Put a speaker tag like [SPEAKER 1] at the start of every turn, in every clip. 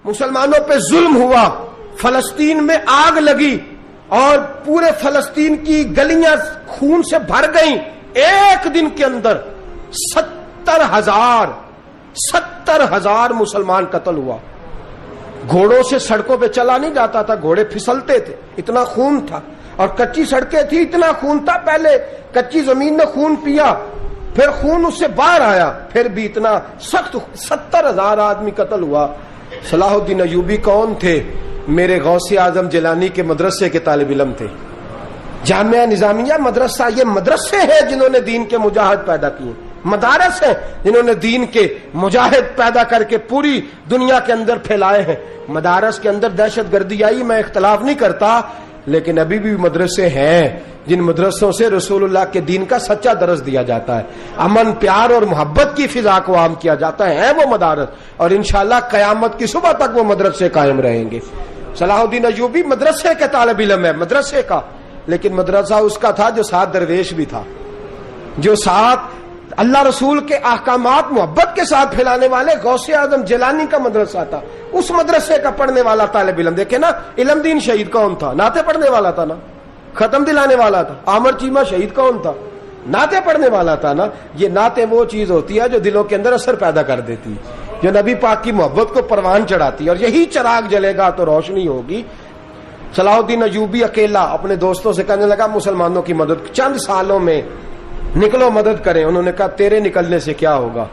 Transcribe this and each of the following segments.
[SPEAKER 1] مسلمانوں پہ ظلم ہوا، فلسطین میں آگ لگی اور پورے فلسطین کی گلیاں خون سے بھر گئیں، ایک دن کے اندر 70,000 مسلمان قتل ہوا۔ گھوڑوں سے سڑکوں پہ چلا نہیں جاتا تھا، گھوڑے پھسلتے تھے، اتنا خون تھا، اور کچی سڑکیں تھی، اتنا خون تھا، پہلے کچی زمین نے خون پیا، پھر خون اس سے باہر آیا، پھر بھی اتنا سخت 70,000 آدمی قتل ہوا۔ صلاح الدین ایوبی کون تھے؟ میرے غوث اعظم جیلانی کے مدرسے کے طالب علم تھے۔ جامعہ نظامیہ مدرسہ، یہ مدرسے ہیں جنہوں نے دین کے مجاہد پیدا کیے، مدارس ہیں جنہوں نے دین کے مجاہد پیدا کر کے پوری دنیا کے اندر پھیلائے ہیں۔ مدارس کے اندر دہشت گردی آئی، میں اختلاف نہیں کرتا، لیکن ابھی بھی مدرسے ہیں جن مدرسوں سے رسول اللہ کے دین کا سچا درس دیا جاتا ہے، امن، پیار اور محبت کی فضا کو عام کیا جاتا ہے وہ مدارس، اور انشاءاللہ قیامت کی صبح تک وہ مدرسے قائم رہیں گے۔ صلاح الدین ایوبی مدرسے کے طالب علم ہے، مدرسے کا، لیکن مدرسہ اس کا تھا جو ساتھ درویش بھی تھا، جو ساتھ اللہ رسول کے احکامات محبت کے ساتھ پھیلانے والے غوث اعظم جیلانی کا مدرسہ تھا، اس مدرسے کا پڑھنے والا طالب علم۔ دیکھیں نا، علم دین شہید کون تھا؟ نعتیں پڑھنے والا تھا نا، ختم دلانے والا تھا۔ عامر چیمہ شہید کون تھا؟ نعتیں پڑھنے والا تھا نا۔ یہ نعتیں وہ چیز ہوتی ہے جو دلوں کے اندر اثر پیدا کر دیتی ہے، جو نبی پاک کی محبت کو پروان چڑھاتی ہے، اور یہی چراغ جلے گا تو روشنی ہوگی۔ صلاح الدین ایوبی اکیلا اپنے دوستوں سے کہنے لگا مسلمانوں کی مدد چند سالوں میں نکلو، مدد کریں۔ انہوں نے کہا تیرے نکلنے سے کیا ہوگا؟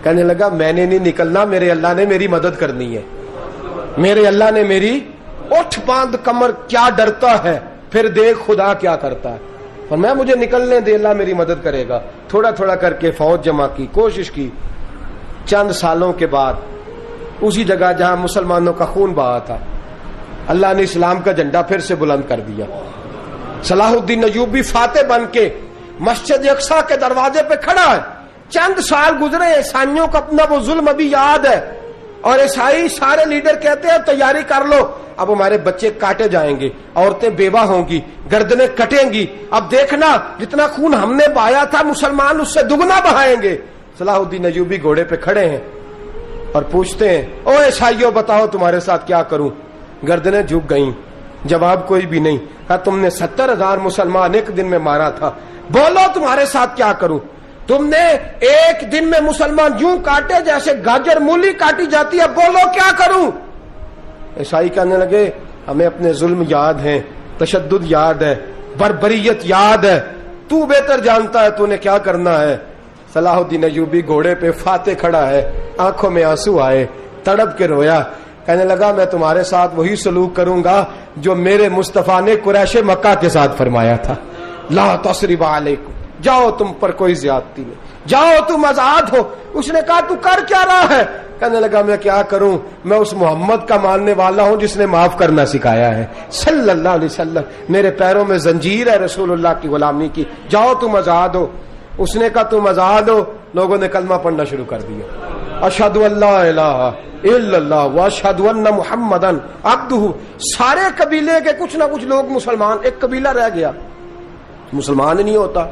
[SPEAKER 1] کہنے لگا میں نے نہیں نکلنا، میرے اللہ نے میری مدد کرنی ہے، میرے اللہ نے میری اٹھ باندھ کمر، کیا ڈرتا ہے پھر دیکھ خدا کیا کرتا ہے، فرمایا مجھے نکلنے دے، اللہ میری مدد کرے گا۔ تھوڑا تھوڑا کر کے فوج جمع کی، کوشش کی۔ چند سالوں کے بعد اسی جگہ جہاں مسلمانوں کا خون بہا تھا، اللہ نے اسلام کا جھنڈا پھر سے بلند کر دیا۔ صلاح الدین ایوبی فاتح بن کے مسجد اقصی کے دروازے پہ کھڑا ہے۔ چند سال گزرے، عیسائیوں کا اپنا وہ ظلم ابھی یاد ہے، اور عیسائی سارے لیڈر کہتے ہیں تیاری کر لو، اب ہمارے بچے کاٹے جائیں گے، عورتیں بیوہ ہوں گی، گردنیں کٹیں گی، اب دیکھنا جتنا خون ہم نے بہایا تھا مسلمان اس سے دگنا بہائیں گے۔ صلاح الدین ایوبی گھوڑے پہ کھڑے ہیں اور پوچھتے ہیں او عیسائیوں بتاؤ تمہارے ساتھ کیا کروں؟ گردنیں جھک گئیں، جواب کوئی بھی نہیں۔ کہا تم نے 70,000 مسلمان ایک دن میں مارا تھا، بولو تمہارے ساتھ کیا کروں؟ تم نے ایک دن میں مسلمان یوں کاٹے جیسے گاجر مولی کاٹی جاتی ہے، بولو کیا کروں؟ عیسائی کہنے لگے ہمیں اپنے ظلم یاد ہیں، تشدد یاد ہے، بربریت یاد ہے، تو بہتر جانتا ہے تو نے کیا کرنا ہے۔ صلاح الدین ایوبی گھوڑے پہ فاتح کھڑا ہے، آنکھوں میں آنسو آئے، تڑپ کے رویا، کہنے لگا میں تمہارے ساتھ وہی سلوک کروں گا جو میرے مصطفیٰ نے قریش مکہ کے ساتھ فرمایا تھا، لا تصریب علیکم، جاؤ تم پر کوئی زیادتی نہیں، جاؤ تم آزاد ہو۔ اس نے کہا تو کر کیا رہا ہے؟ کہنے لگا میں کیا کروں، میں اس محمد کا ماننے والا ہوں جس نے معاف کرنا سکھایا ہے صلی اللہ علیہ وسلم، میرے پیروں میں زنجیر ہے رسول اللہ کی غلامی کی، جاؤ تم آزاد ہو۔ اس نے کہا تم آزاد ہو، لوگوں نے کلمہ پڑھنا شروع کر دیا، اشہد ان لا الہ الا اللہ واشہد ان محمدن عبدہ۔ سارے قبیلے کے کچھ نہ کچھ لوگ مسلمان، ایک قبیلہ رہ گیا مسلمان ہی نہیں ہوتا۔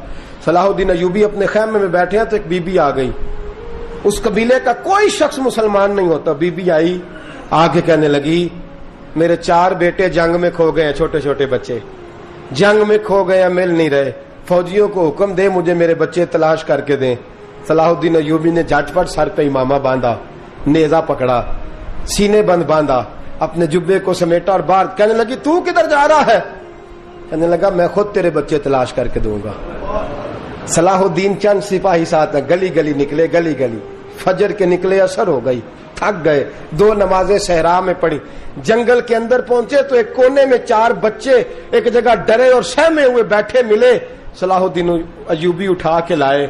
[SPEAKER 1] صلاح الدین ایوبی اپنے خیمے میں بیٹھے ہیں تو ایک بی بی آ گئی، اس قبیلے کا کوئی شخص مسلمان نہیں ہوتا۔ بی بی آئی، آگے کہنے لگی میرے 4 بیٹے جنگ میں کھو گئے ہیں، چھوٹے چھوٹے بچے جنگ میں کھو گئے ہیں، مل نہیں رہے، فوجیوں کو حکم دے مجھے میرے بچے تلاش کر کے دیں۔ صلاح الدین ایوبی نے جھٹ پٹ سر پہ امامہ باندھا، نیزہ پکڑا، سینے بند باندھا، اپنے جبے کو سمیٹا اور باہر۔ کہنے لگی تو کدھر جا رہا ہے؟ کہنے لگا میں خود تیرے بچے تلاش کر کے دوں گا۔ صلاح الدین چند سپاہی ساتھ ہیں، گلی گلی نکلے، گلی گلی فجر کے نکلے، اثر ہو گئی، تھک گئے، 2 نمازیں صحرا میں پڑھی، جنگل کے اندر پہنچے تو ایک کونے میں 4 بچے ایک جگہ ڈرے اور سہمے ہوئے بیٹھے ملے۔ صلاح الدین ایوبی اٹھا کے لائے،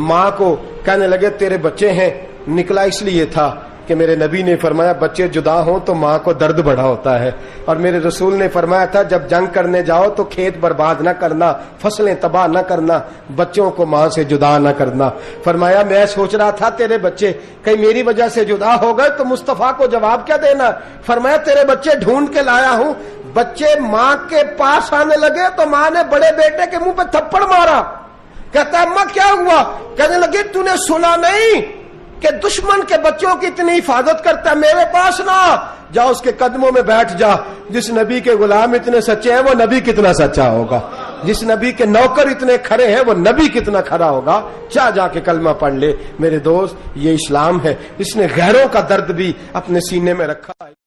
[SPEAKER 1] ماں کو کہنے لگے تیرے بچے ہیں، نکلا اس لیے تھا کہ میرے نبی نے فرمایا بچے جدا ہوں تو ماں کو درد بڑا ہوتا ہے، اور میرے رسول نے فرمایا تھا جب جنگ کرنے جاؤ تو کھیت برباد نہ کرنا، فصلیں تباہ نہ کرنا، بچوں کو ماں سے جدا نہ کرنا۔ فرمایا میں سوچ رہا تھا تیرے بچے کہیں میری وجہ سے جدا ہو گئے تو مصطفیٰ کو جواب کیا دینا۔ فرمایا تیرے بچے ڈھونڈ کے لایا ہوں۔ بچے ماں کے پاس آنے لگے تو ماں نے بڑے بیٹے کے منہ پہ تھپڑ مارا، کہتا اماں کیا ہوا؟ کہنے لگی تو نے سنا نہیں کہ دشمن کے بچوں کی اتنی حفاظت کرتا ہے، میرے پاس نہ جا، اس کے قدموں میں بیٹھ جا۔ جس نبی کے غلام اتنے سچے ہیں وہ نبی کتنا سچا ہوگا، جس نبی کے نوکر اتنے کھڑے ہیں وہ نبی کتنا کھڑا ہوگا۔ جا کے کلمہ پڑھ لے میرے دوست، یہ اسلام ہے، اس نے غیروں کا درد بھی اپنے سینے میں رکھا ہے۔